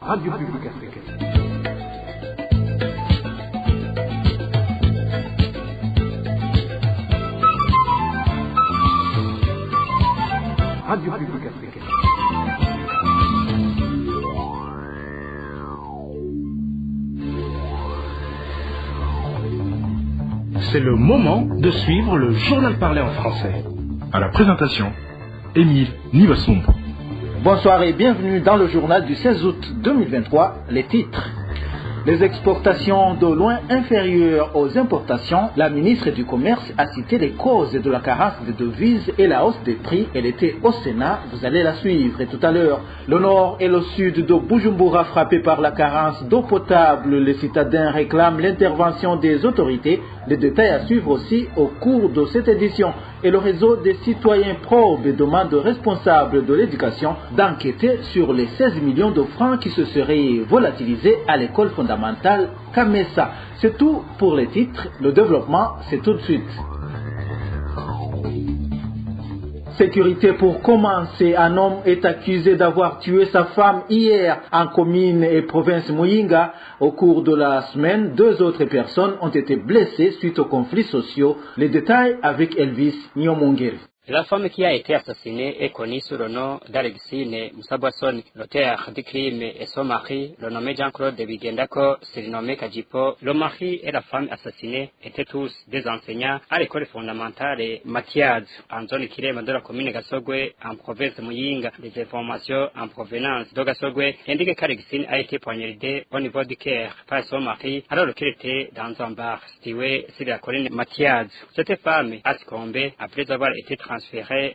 Radio Publique Africaine. Radio Publique Africaine. C'est le moment de suivre le journal parlé en français. À la présentation, Émile Nivasumbo. Bonsoir et bienvenue dans le journal du 16 août 2023. Les titres. Les exportations de loin inférieures aux importations. La ministre du Commerce a cité les causes de la carence des devises et la hausse des prix. Elle était au Sénat, vous allez la suivre. Et tout à l'heure, le nord et le sud de Bujumbura frappés par la carence d'eau potable. Les citadins réclament l'intervention des autorités. Les détails à suivre aussi au cours de cette édition. Et le réseau des citoyens probes demande aux responsables de l'éducation d'enquêter sur les 16 millions de francs qui se seraient volatilisés à l'école fondamentale Kamesa. C'est tout pour les titres. Le développement, c'est tout de suite. Sécurité pour commencer. Un homme est accusé d'avoir tué sa femme hier en commune et province Muyinga. Au cours de la semaine, 2 autres personnes ont été blessées suite aux conflits sociaux. Les détails avec Elvis Nyomongeri. La femme qui a été assassinée est connue sous le nom d'Alexine Musabwasoni. L'auteur du crime et son mari, le nommé Jean-Claude Bigendako, surnommé Kajipo. Le mari et la femme assassinée étaient tous des enseignants à l'école fondamentale Mathiaz, en zone Kirema de la commune Gasogwe, en province Muyinga. Les informations en provenance de Gasogwe indiquent qu'Alexine a été poignardée au niveau du cœur par son mari alors qu'elle était dans un bar situé sur la colline Mathiaz. Cette femme a succombé après avoir été transférée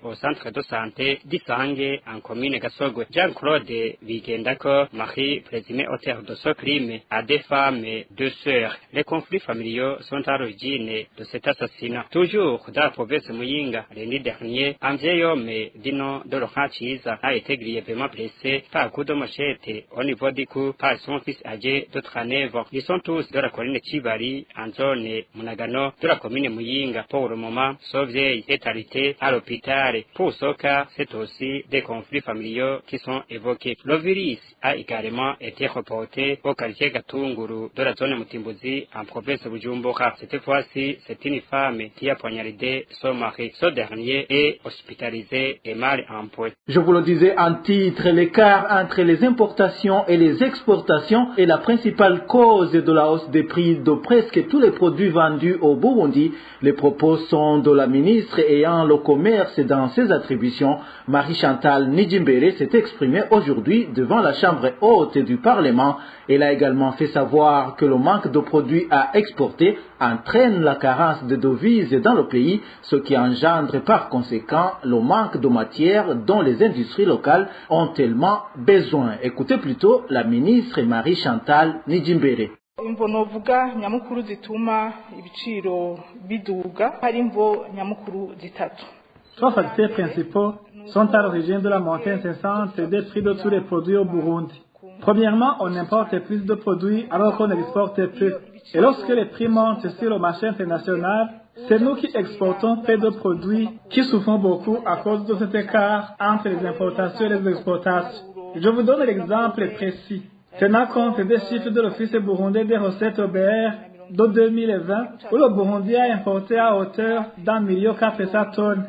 au centre de santé d'Isange en commune Gasogwe. Jean-Claude Bigendako, mari présumé auteur de ce crime, a 2 femmes et 2 sœurs. Les conflits familiaux sont à l'origine de cet assassinat. Toujours dans la province Muyinga, l'année dernière, un vieil homme du nom de Laurent Chiza a été grièvement blessé par un coup de machette au niveau du cou par son fils âgé de 39 ans. Ils sont tous de la colline Chibari en zone Munagano de la commune Muyinga. Pour le moment, ce vieil est arrêté à l'hôpital. Pour ce cas, c'est aussi des conflits familiaux qui sont évoqués. Le virus a également été reporté au quartier Gatunguru de la zone Mutimbuzi en province de Bujumbura. Cette fois-ci, c'est une femme qui a poignardé son mari. Ce dernier est hospitalisé et mal en point. Je vous le disais en titre, l'écart entre les importations et les exportations est la principale cause de la hausse des prix de presque tous les produits vendus au Burundi. Les propos sont de la ministre ayant le commerce dans ses attributions. Marie-Chantal Nijimbere s'est exprimée aujourd'hui devant la Chambre haute du Parlement. Elle a également fait savoir que le manque de produits à exporter entraîne la carence de devises dans le pays, ce qui engendre par conséquent le manque de matières dont les industries locales ont tellement besoin. Écoutez plutôt la ministre Marie-Chantal Nijimbere. Imvo novuga nyamukuru zituma ibiciro biduga hari imvo nyamukuru zitatu. 3 facteurs principaux sont à l'origine de la montée incessante des prix de tous les produits au Burundi. Premièrement, on importe plus de produits alors qu'on exporte peu. Et lorsque les prix montent sur le marché international, c'est nous qui exportons peu de produits qui souffrent beaucoup à cause de cet écart entre les importations et les exportations. Je vous donne l'exemple précis. Tenant compte des chiffres de l'Office burundais des recettes OBR de 2020, où le Burundi a importé à hauteur d'1,4 tonnes.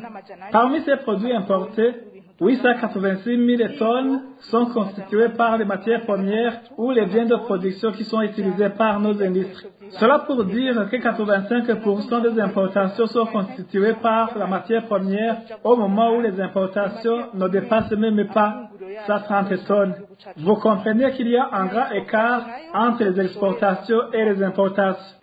Parmi ces produits importés, 886 000 tonnes sont constituées par les matières premières ou les biens de production qui sont utilisés par nos industries. Cela pour dire que 85% des importations sont constituées par la matière première au moment où les importations ne dépassent même pas 130 tonnes. Vous comprenez qu'il y a un grand écart entre les exportations et les importations.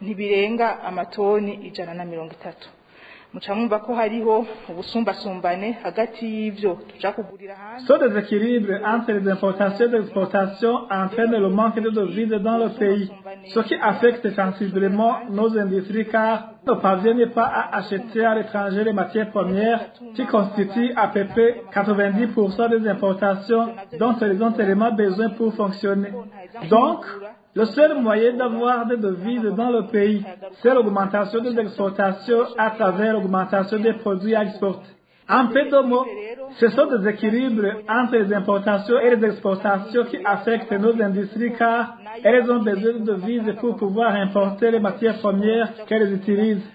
Ce déséquilibre entre les importations et les exportations entraîne le manque de devises dans le pays, ce qui affecte sensiblement nos industries car ne parviennent pas à acheter à l'étranger les matières premières qui constituent à peu près 90% des importations dont ils ont tellement besoin pour fonctionner. Donc, le seul moyen d'avoir des devises dans le pays, c'est l'augmentation des exportations à travers l'augmentation des produits à exporter. En peu de mots, ce sont des équilibres entre les importations et les exportations qui affectent nos industries car elles ont besoin de devises pour pouvoir importer les matières premières qu'elles utilisent.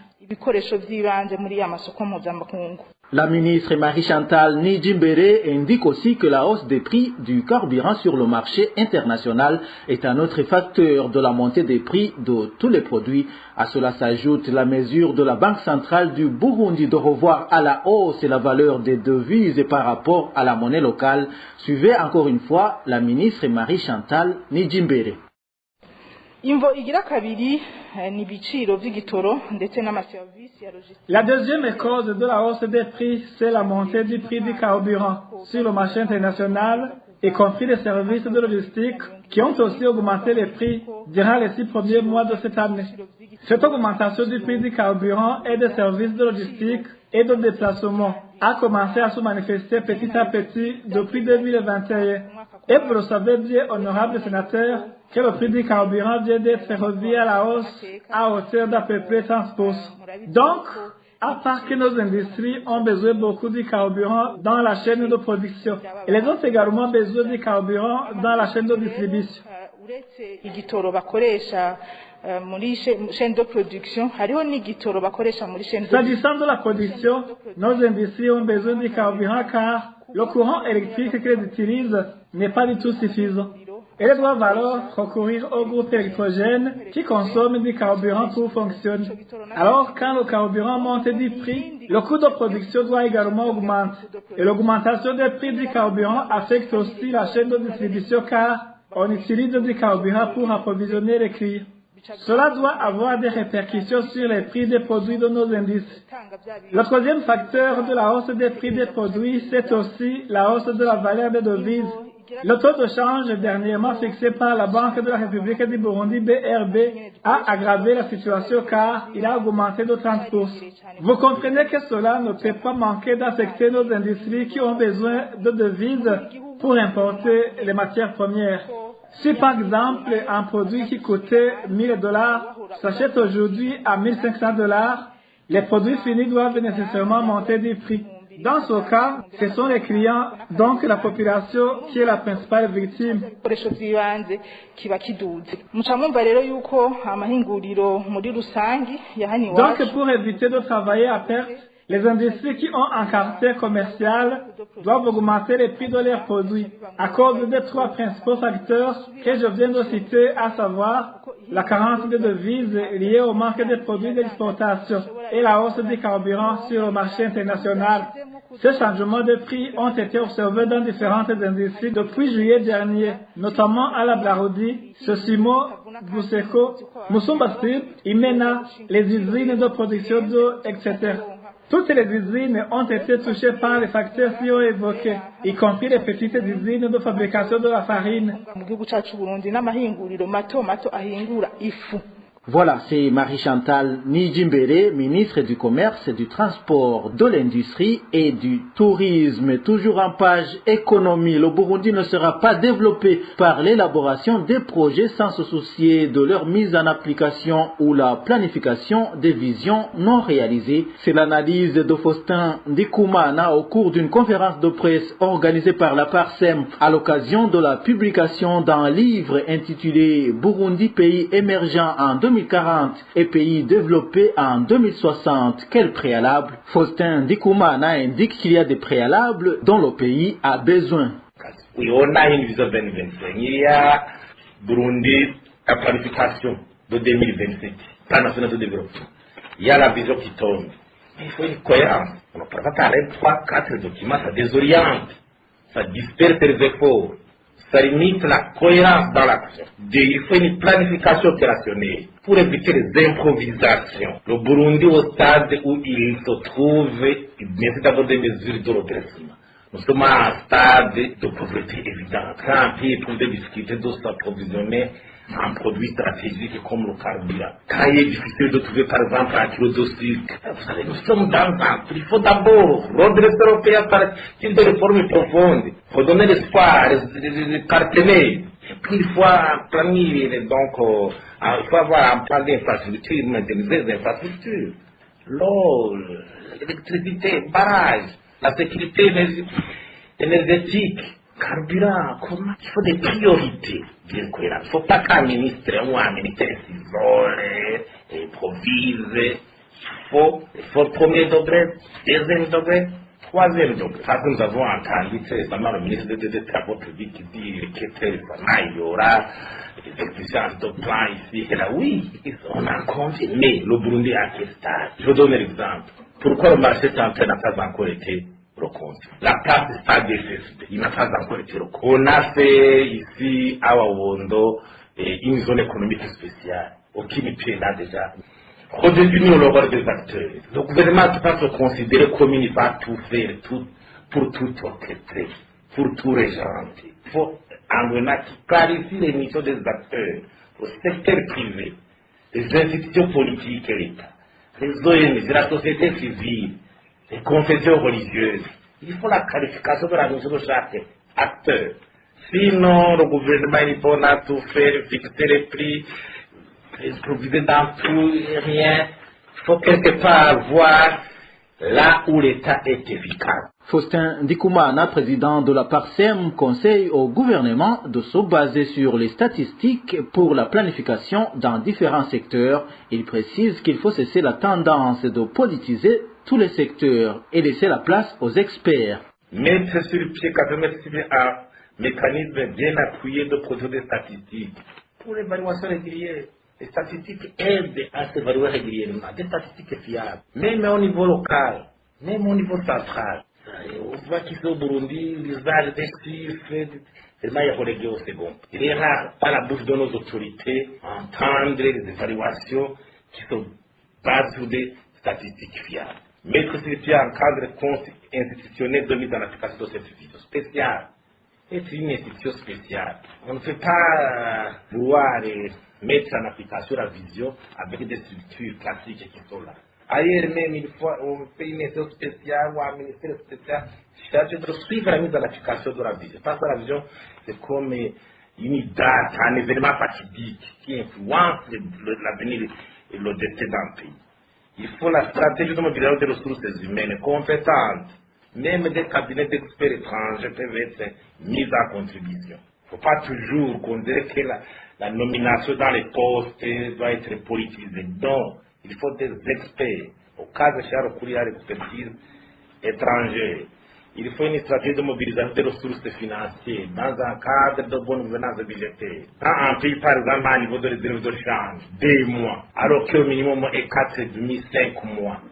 La ministre Marie-Chantal Nijimbere indique aussi que la hausse des prix du carburant sur le marché international est un autre facteur de la montée des prix de tous les produits. À cela s'ajoute la mesure de la Banque centrale du Burundi de revoir à la hausse la valeur des devises par rapport à la monnaie locale. Suivez encore une fois la ministre Marie-Chantal Nijimbere. La deuxième cause de la hausse des prix, c'est la montée du prix du carburant sur le marché international, y compris les services de logistique qui ont aussi augmenté les prix durant les 6 premiers mois de cette année. Cette augmentation du prix du carburant et des services de logistique et de déplacement a commencé à se manifester petit à petit depuis 2021. Et vous le savez bien, honorable sénateur, que le prix du carburant vient d'être revu à la hausse à hauteur d'à peu près 30%. Donc, à part que nos industries ont besoin beaucoup de carburant dans la chaîne de production, elles ont également besoin de carburant dans la chaîne de distribution. S'agissant de la production, nos industries ont besoin de carburant car le courant électrique qu'elles utilisent n'est pas du tout suffisant. Elles doivent alors recourir au groupe électrogène qui consomme du carburant pour fonctionner. Alors, quand le carburant monte du prix, le coût de production doit également augmenter. Et l'augmentation des prix du carburant affecte aussi la chaîne de distribution car on utilise du carburant pour approvisionner les clients. Cela doit avoir des répercussions sur les prix des produits de nos industries. Le troisième facteur de la hausse des prix des produits, c'est aussi la hausse de la valeur des devises. Le taux de change dernièrement fixé par la Banque de la République du Burundi, BRB, a aggravé la situation car il a augmenté de 30%. Vous comprenez que cela ne peut pas manquer d'affecter nos industries qui ont besoin de devises pour importer les matières premières. Si par exemple un produit qui coûtait $1000 s'achète aujourd'hui à $1500, les produits finis doivent nécessairement monter du prix. Dans ce cas, ce sont les clients, donc la population, qui est la principale victime. Donc pour éviter de travailler à perte, les industries qui ont un caractère commercial doivent augmenter les prix de leurs produits à cause des 3 principaux facteurs que je viens de citer, à savoir la carence de devises liée au manque de produits d'exportation et la hausse des carburants sur le marché international. Ces changements de prix ont été observés dans différentes industries depuis juillet dernier, notamment à la Blarodi, Sosimo, Buseko, Musumbastir, Imena, les usines de production d'eau, etc. Toutes les usines ont été touchées par les facteurs ci-haut évoqués, y compris les petites usines de fabrication de la farine. Voilà, c'est Marie-Chantal Nijimbere, ministre du Commerce, du Transport, de l'Industrie et du Tourisme. Toujours en page économie, le Burundi ne sera pas développé par l'élaboration des projets sans se soucier de leur mise en application ou la planification des visions non réalisées. C'est l'analyse de Faustin Ndikumana au cours d'une conférence de presse organisée par la PARSEM à l'occasion de la publication d'un livre intitulé Burundi, pays émergent en 2040 et pays développés en 2060. Quel préalable? Faustin Ndikumana indique qu'il y a des préalables dont le pays a besoin. Oui, on a une vision 2025. Il y a Burundi, la planification de 2027, plan national de développement. Il y a la vision qui tombe. Mais il faut une cohérence. On ne peut pas parler 3-4 documents, ça désoriente, ça disperse les efforts. Ça limite la cohérence dans l'action. Il faut une planification opérationnelle pour éviter les improvisations. Le Burundi, au stade où il se trouve, nécessite d'abord des mesures de redressement. Nous sommes à un stade de pauvreté évidente. Quand un pays trouve des difficultés de s'approvisionner en produits stratégiques comme le carburant. Quand il est difficile de trouver par exemple un kilo de sucre, vous savez, nous sommes dans un... Il faut d'abord redresser le pays par une réforme profonde, redonner l'espoir, les partenaires. Et puis il faut planifier, donc il faut avoir un plan d'infrastructure, maintenir les infrastructures, l'eau, l'électricité, barrage. La sécurité énergétique, carburant, comment il faut des priorités bien cohérentes. Il ne faut pas qu'un ministre ou un ministère s'isole et improvise. Il faut premier degré, deuxième degré, troisième degré. Ça que nous avons entendu récemment le ministre des Travaux publics qui dit que il y aura des exigences de plan ici et là. Oui, on a convenu. Mais le Burundi à quel stade? Je vais donner l'exemple. Pourquoi le marché central n'a pas encore été reconduit? La place du stade des CSP, il n'a pas encore été reconduit. On a fait ici à Wawondo une zone économique spéciale. Aucune pays là déjà. Redéfinir le rôle des acteurs. Le gouvernement ne peut pas se considérer comme il va tout faire, pour tout orchestrer, pour tout régenter. Il faut clarifier les missions des acteurs, au secteur privé, les institutions politiques et l'État, les ONG, la société civile, les confessions religieuses. Il faut la clarification de la mission de chaque acteur. Sinon, le gouvernement il peut tout faire, fixer les prix, improviser dans tout et rien. Il faut quelque part voir là où l'État est efficace. Faustin Ndikoumana, président de la PARSEM, conseille au gouvernement de se baser sur les statistiques pour la planification dans différents secteurs. Il précise qu'il faut cesser la tendance de politiser tous les secteurs et laisser la place aux experts. Mettre sur le pied, mettre sur un mécanisme bien appuyé de produire des statistiques pour l'évaluation régulière. Les statistiques aident à s'évaluer régulièrement, des statistiques fiables, même au niveau local, même au niveau central. On voit qu'ici au Burundi, l'usage des chiffres, vraiment il y a relégué au second. Il est rare, à la bouche de nos autorités, entendre les évaluations qui se basent sur des statistiques fiables. Mettre sur le pied un cadre institutionnel de mise en application de cette vision spéciale. Être une institution spéciale. On ne peut pas vouloir mettre en application la vision avec des structures classiques qui sont là. Ailleurs même, il faut on fait une institution spéciale ou un ministère spécial chargé de suivre la mise en application de la vision. Parce que la vision, c'est comme une date, un événement fatidique qui influence l'avenir et le destin d'un pays. Il faut la stratégie de mobilisation des ressources humaines compétentes. Même des cabinets d'experts étrangers peuvent être mis en contribution. Il ne faut pas toujours considérer que la nomination dans les postes doit être politisée. Non, il faut des experts. Au cas échéant, recourir à l'expertise étrangère. Il faut une stratégie de mobilisation des ressources financières dans un cadre de bonne gouvernance budgétaire. Quand un pays, par exemple, a un niveau de réserve de change, 2 mois, alors que le minimum est 4,5, 5 mois.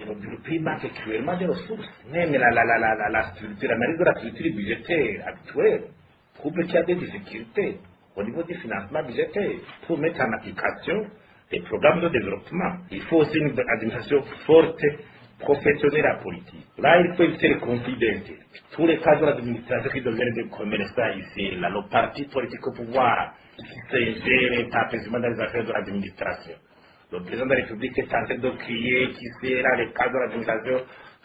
Le pays manque cruellement de ressources. Même la structure, l'analyse de la structure budgétaire actuelle prouve qu'il y a des difficultés au niveau du financement budgétaire pour mettre en application les programmes de développement. Il faut aussi une administration forte, professionnelle à politique. Là, il faut éviter les conflits d'intérêts. Tous les cas de l'administration qui deviennent des commerçants ici, là, le parti politique au pouvoir qui s'ingère parfaitement dans les affaires de l'administration. Le président de la République est en train de crier qui sera le cas de l'administration,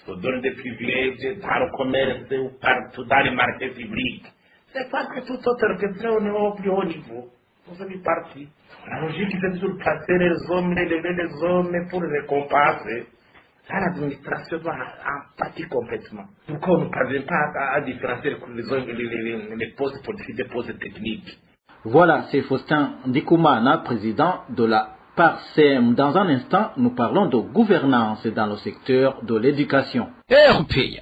se donne des privilèges dans le commerce ou partout dans les marchés publics. C'est parce que tout autre question au plus haut niveau. Vous avez parti. La logique c'est toujours placer les hommes, élever les hommes pour les récompenser. Là, l'administration doit en partir complètement. Pourquoi on ne parvient pas à différencier les postes politiques des postes techniques? Voilà, c'est Faustin Ndikoumana, président de la PARSEM. Dans un instant, nous parlons de gouvernance dans le secteur de l'éducation. RPI.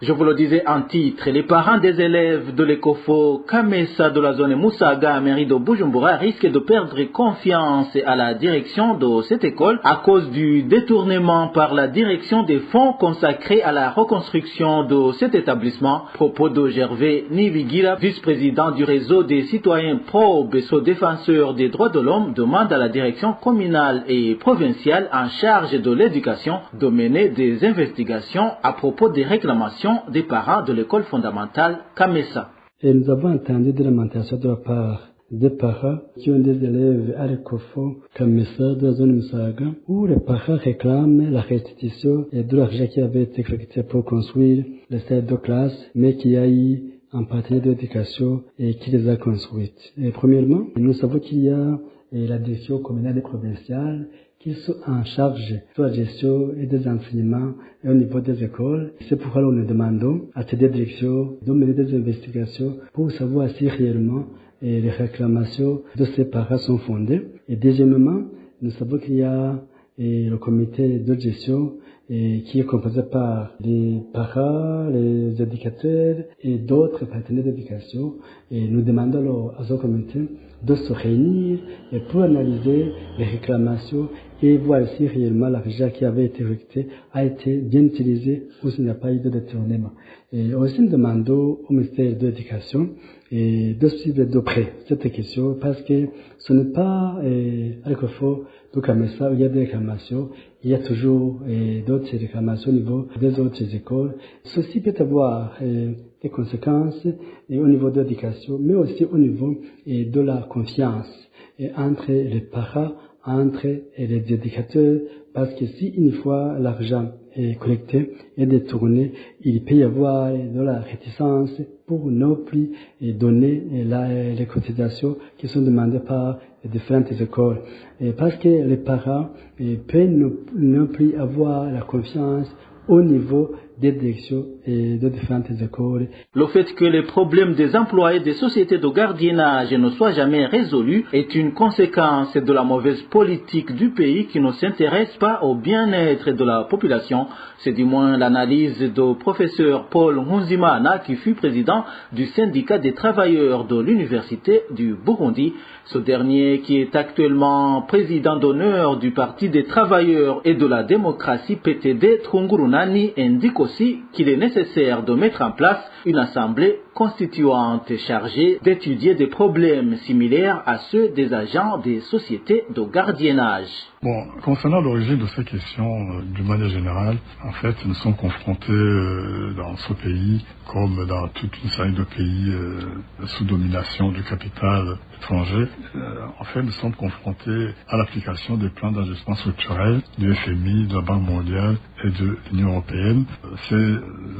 Je vous le disais en titre, les parents des élèves de l'Ecofo Kamesa de la zone Moussaga, mairie de Bujumbura, risquent de perdre confiance à la direction de cette école à cause du détournement par la direction des fonds consacrés à la reconstruction de cet établissement. Propos de Gervais Nivigira, vice-président du réseau des citoyens pro-Besso défenseurs des droits de l'homme, demande à la direction communale et provinciale en charge de l'éducation de mener des investigations à propos des réclamations des parents de l'école fondamentale Kamesa. Et nous avons entendu des lamentations de la part des parents qui ont des élèves à l'Ecofo Kamesa de la zone Musaga, où les parents réclament la restitution et de l'argent qui avait été collecté pour construire les salles de classe, mais qui a eu un partenaire d'éducation et qui les a construites. Et premièrement, nous savons qu'il y a la direction communale et provinciale qui sont en charge de la gestion et des enseignements et au niveau des écoles. C'est pourquoi nous demandons à ces directions de mener des investigations pour savoir si réellement les réclamations de ces parents sont fondées. Et deuxièmement, nous savons qu'il y a le comité de gestion qui est composé par les parents, les éducateurs et d'autres partenaires d'éducation. Et nous demandons alors à ce comité de se réunir et pour analyser les réclamations et voir si réellement l'argent qui avait été recruté a été bien utilisé ou s'il n'y a pas eu de détournement. Et aussi nous demandons au ministère de l'Éducation de suivre de près cette question parce que ce n'est pas à Carrefour de Kamessa où il y a des réclamations, il y a toujours d'autres réclamations au niveau des autres écoles. Ceci peut avoir des conséquences au niveau de l'éducation, mais aussi au niveau de la confiance entre les parents, entre les éducateurs, parce que si une fois l'argent est collecté et détourné, il peut y avoir de la réticence pour ne plus donner les cotisations qui sont demandées par les différentes écoles. Et parce que les parents peuvent ne plus avoir la confiance au niveau des directions et de différentes écoles. Le fait que les problèmes des employés des sociétés de gardiennage ne soient jamais résolus est une conséquence de la mauvaise politique du pays qui ne s'intéresse pas au bien-être de la population. C'est du moins l'analyse du professeur Paul Nkunzimana qui fut président du syndicat des travailleurs de l'université du Burundi. Ce dernier, qui est actuellement président d'honneur du Parti des travailleurs et de la démocratie PTD Trungurunani, indique aussi qu'il est nécessaire de mettre en place une assemblée constituante chargée d'étudier des problèmes similaires à ceux des agents des sociétés de gardiennage. Bon, concernant l'origine de ces questions, d'une manière générale, en fait, nous sommes confrontés dans ce pays, comme dans toute une série de pays sous domination du capital étranger. En fait, nous sommes confrontés à l'application des plans d'ajustement structurel du FMI, de la Banque mondiale et de l'Union européenne. Ces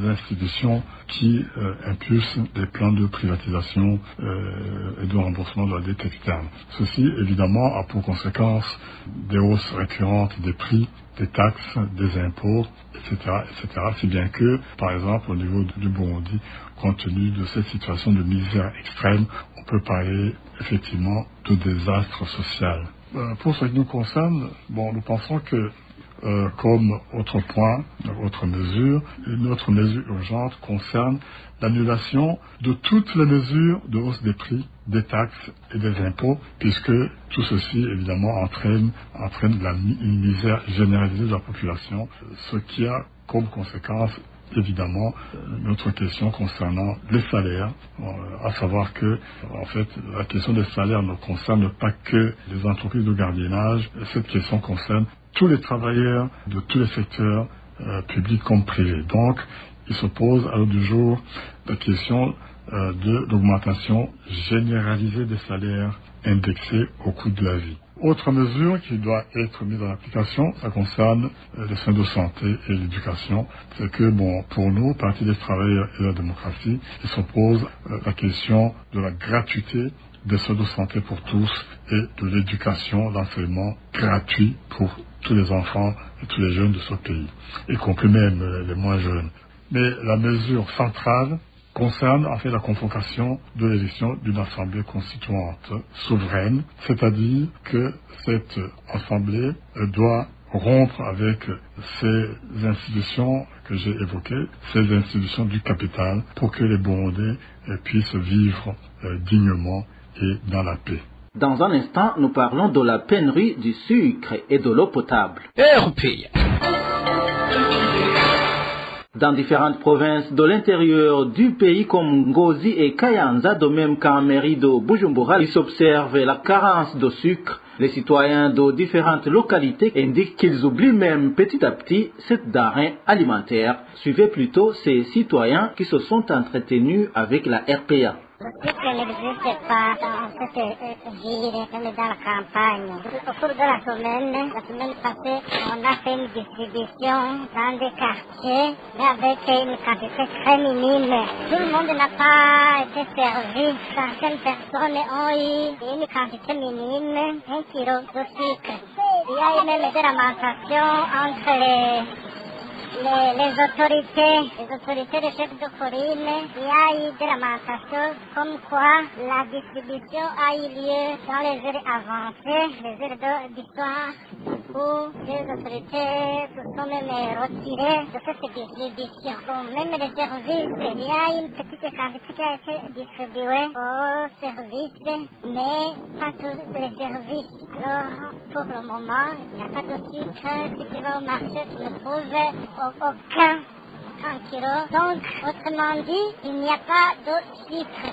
institutions qui impulsent des plans de privatisation et de remboursement de la dette externe. Ceci, évidemment, a pour conséquence des hausses récurrentes des prix, des taxes, des impôts, etc., etc. Si bien que, par exemple, au niveau du Burundi, compte tenu de cette situation de misère extrême, on peut parler effectivement de désastre social. Pour ce qui nous concerne, bon, nous pensons que comme autre point, autre mesure, une autre mesure urgente concerne l'annulation de toutes les mesures de hausse des prix, des taxes et des impôts, puisque tout ceci, évidemment, entraîne une misère généralisée de la population, ce qui a comme conséquence, évidemment, notre question concernant les salaires, à savoir que, en fait, la question des salaires ne concerne pas que les entreprises de gardiennage, cette question concerne tous les travailleurs de tous les secteurs, publics comme privés. Donc, il se pose à l'ordre du jour la question de l'augmentation généralisée des salaires indexés au coût de la vie. Autre mesure qui doit être mise en application, ça concerne les soins de santé et l'éducation. C'est que, bon, pour nous, Parti des travailleurs et de la démocratie, il se pose la question de la gratuité des soins de santé pour tous et de l'éducation, l'enseignement gratuit pour tous les enfants et tous les jeunes de ce pays, y compris même les moins jeunes. Mais la mesure centrale concerne en fait la convocation de l'élection d'une assemblée constituante souveraine, c'est-à-dire que cette assemblée doit rompre avec ces institutions que j'ai évoquées, ces institutions du capital, pour que les Burundais puissent vivre dignement et dans la paix. Dans un instant, nous parlons de la pénurie du sucre et de l'eau potable. Dans différentes provinces de l'intérieur du pays comme Ngozi et Kayanza, de même qu'en mairie de Bujumbura, il s'observe la carence de sucre. Les citoyens de différentes localités indiquent qu'ils oublient même petit à petit cette denrée alimentaire. Suivez plutôt ces citoyens qui se sont entretenus avec la RPA. Le sucre n'existe pas dans cette ville, même dans la campagne. Au cours de la semaine passée, on a fait une distribution dans des quartiers, mais avec une quantité très minime. Tout le monde n'a pas été servi. Certaines personnes ont eu une quantité minime, 1 kilo de sucre. Il y a eu même des lamentations entre les autorités de chefs de Corine. Il y a eu des lamentations comme quoi la distribution a eu lieu dans les heures avancées, les heures d'histoire, où les autorités se sont même retirées de cette distribution. Bon, même les services, il y a une petite quantité qui a été distribuée aux services, mais pas tous les services. Alors, pour le moment, il n'y a pas de sucre. Si tu vas au marché, tu ne trouves aucun 1 kilo. Donc, autrement dit, il n'y a pas de sucre.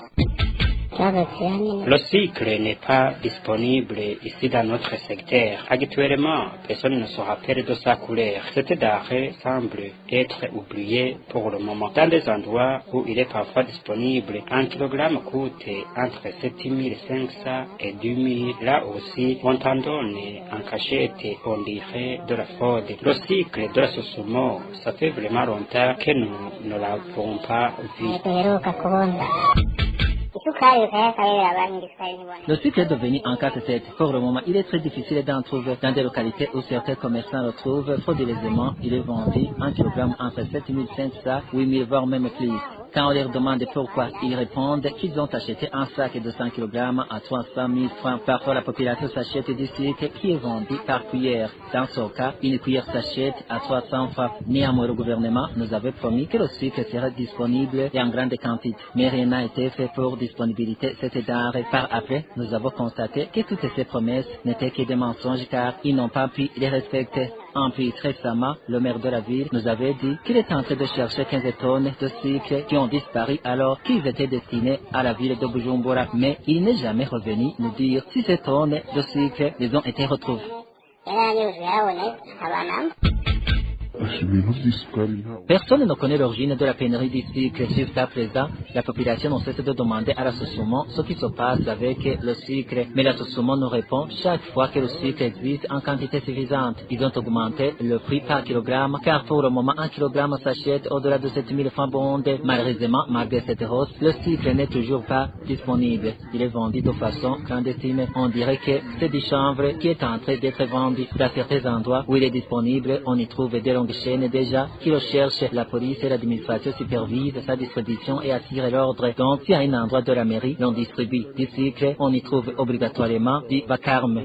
Le sucre n'est pas disponible ici dans notre secteur. Actuellement, personne ne se rappelle de sa couleur. Cette denrée semble être oubliée pour le moment. Dans des endroits où il est parfois disponible, 1 kilogramme coûte entre 7500 et 2000. Là aussi, on t'en donne en cachette, on dirait de la fraude. Le cycle de la sauce-mort, ça fait vraiment longtemps que nous ne l'avons pas vu. Le sucre est devenu un casse-tête. Pour le moment, il est très difficile d'en trouver dans des localités où certains commerçants le trouvent frauduleusement. Il est vendu 1 kg entre 7500, 8000, voire même plus. Quand on leur demande pourquoi, ils répondent qu'ils ont acheté un sac de 100 kg à 300 000 francs. Parfois, la population s'achète du sucre qui est vendu par cuillère. Dans ce cas, une cuillère s'achète à 300 francs. Néanmoins, le gouvernement nous avait promis que le sucre serait disponible et en grande quantité. Mais rien n'a été fait pour disponibilité cette denrée. Par après, nous avons constaté que toutes ces promesses n'étaient que des mensonges car ils n'ont pas pu les respecter. En plus, récemment, le maire de la ville nous avait dit qu'il était en train de chercher 15 tonnes de sucre qui ont disparu alors qu'ils étaient destinés à la ville de Bujumbura. Mais il n'est jamais revenu nous dire si ces tonnes de sucre les ont été retrouvées. Personne ne connaît l'origine de la pénurie du sucre. Jusqu'à présent, la population ne cesse de demander à l'association ce qui se passe avec le sucre. Mais l'association nous répond chaque fois que le sucre existe en quantité suffisante. Ils ont augmenté le prix par kilogramme, car pour le moment, 1 kilogramme s'achète au-delà de 7000 francs bondés. Malheureusement, malgré cette hausse, le sucre n'est toujours pas disponible. Il est vendu de façon clandestine. On dirait que c'est du chanvre qui est en train d'être vendu. Dans certains endroits où il est disponible, on y trouve des longues chaînes déjà qui recherchent. La police et l'administration supervisent sa distribution et attirent l'ordre. Donc, si à un endroit de la mairie l'on distribue du sucre, on y trouve obligatoirement du vacarme.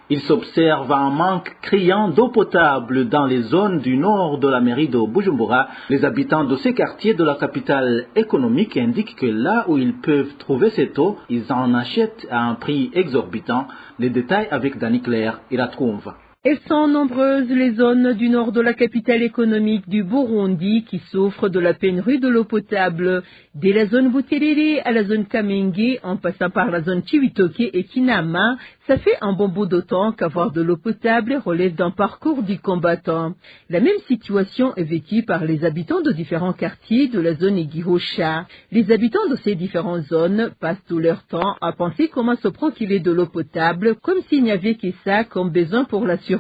Il s'observe un manque criant d'eau potable dans les zones du nord de la mairie de Bujumbura. Les habitants de ces quartiers de la capitale économique indiquent que là où ils peuvent trouver cette eau, ils en achètent à un prix exorbitant. Les détails avec Dani Claire et la trouve. Elles sont nombreuses les zones du nord de la capitale économique du Burundi qui souffrent de la pénurie de l'eau potable. Dès la zone Buterere à la zone Kamenge, en passant par la zone Chibitoke et Kinama, ça fait un bon bout de temps qu'avoir de l'eau potable relève d'un parcours du combattant. La même situation est vécue par les habitants de différents quartiers de la zone Igihosha. Les habitants de ces différentes zones passent tout leur temps à penser comment se procurer de l'eau potable comme s'il n'y avait que ça comme besoin pour la survie.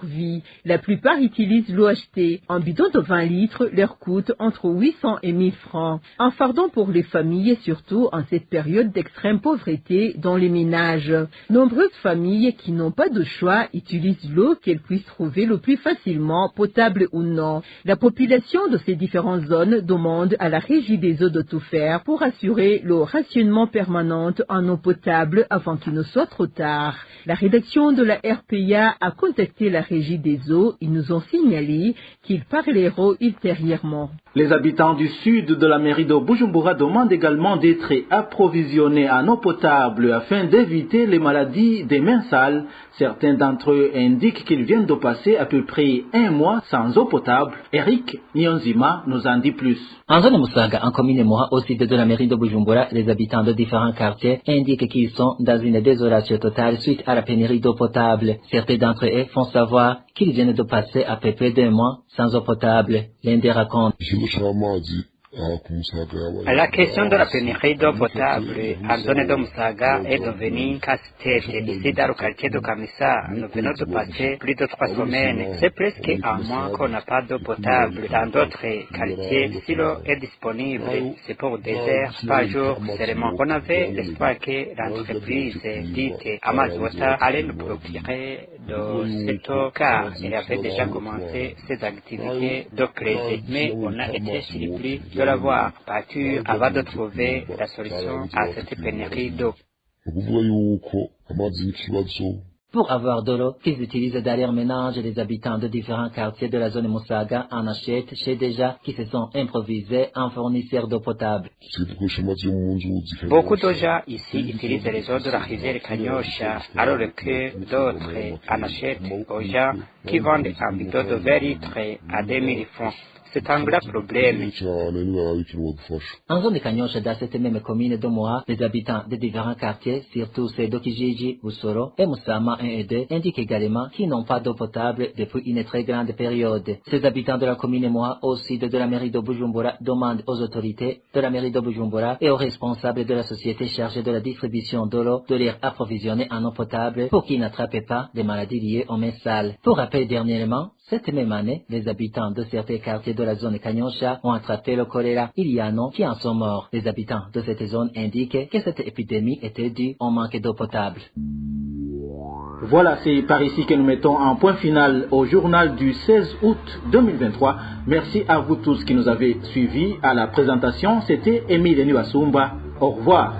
La plupart utilisent l'eau achetée. Un bidon de 20 litres leur coûte entre 800 et 1000 francs. Un fardeau pour les familles, surtout en cette période d'extrême pauvreté dans les ménages. Nombreuses familles qui n'ont pas de choix utilisent l'eau qu'elles puissent trouver le plus facilement, potable ou non. La population de ces différentes zones demande à la Régie des eaux de tout faire pour assurer le rationnement permanent en eau potable avant qu'il ne soit trop tard. La rédaction de la RPA a contacté la Régie des eaux. Ils nous ont signalé qu'ils parleront ultérieurement. Les habitants du sud de la mairie de Bujumbura demandent également d'être approvisionnés en eau potable afin d'éviter les maladies des mains sales. Certains d'entre eux indiquent qu'ils viennent de passer à peu près 1 mois sans eau potable. Eric Nyonzima nous en dit plus. En zone Musaga, en commune Moha, au sud de la mairie de Bujumbura, les habitants de différents quartiers indiquent qu'ils sont dans une désolation totale suite à la pénurie d'eau potable. Certains d'entre eux font savoir qu'ils viennent de passer à peu près 2 mois sans eau potable. L'un des raconte. La question de la pénurie d'eau potable en zone de Musaga est devenue casse-tête. Ici, dans le quartier de Kamisa, nous venons de passer plus de 3 semaines. C'est presque un mois qu'on n'a pas d'eau potable. Dans d'autres quartiers, si l'eau est disponible, c'est pour des heures par jour seulement. On avait l'espoir que l'entreprise dite Amazwater allait nous procurer de cette eau car elle avait déjà commencé ses activités de crédit. Mais on a été surpris de l'avoir battu avant de trouver la solution à cette pénurie d'eau. Pour avoir de l'eau qu'ils utilisent derrière ménage, les habitants de différents quartiers de la zone Musaga en achètent chez des gens qui se sont improvisés en fournisseurs d'eau potable. Beaucoup de gens ici utilisent les eaux de la rivière Kanyosha, alors que d'autres en achètent aux gens qui vendent un bidon de 20 litres à 2000 francs. C'est un grand problème. En zone de Kanyosha, dans cette même commune de Moa, les habitants des différents quartiers, surtout ceux d'Okijiji, Usoro et Musama 1 et 2, indiquent également qu'ils n'ont pas d'eau potable depuis une très grande période. Ces habitants de la commune Moa, au sud de la mairie de Bujumbura, demandent aux autorités de la mairie de Bujumbura et aux responsables de la société chargée de la distribution de l'eau de les approvisionner en eau potable pour qu'ils n'attrapent pas des maladies liées aux mains sales. Pour rappel, dernièrement, cette même année, les habitants de certains quartiers de la zone Kanyosha ont attrapé le choléra. Il y a un an qui en sont morts. Les habitants de cette zone indiquent que cette épidémie était due au manque d'eau potable. Voilà, c'est par ici que nous mettons un point final au journal du 16 août 2023. Merci à vous tous qui nous avez suivis. À la présentation, c'était Émile Niwasumba. Au revoir.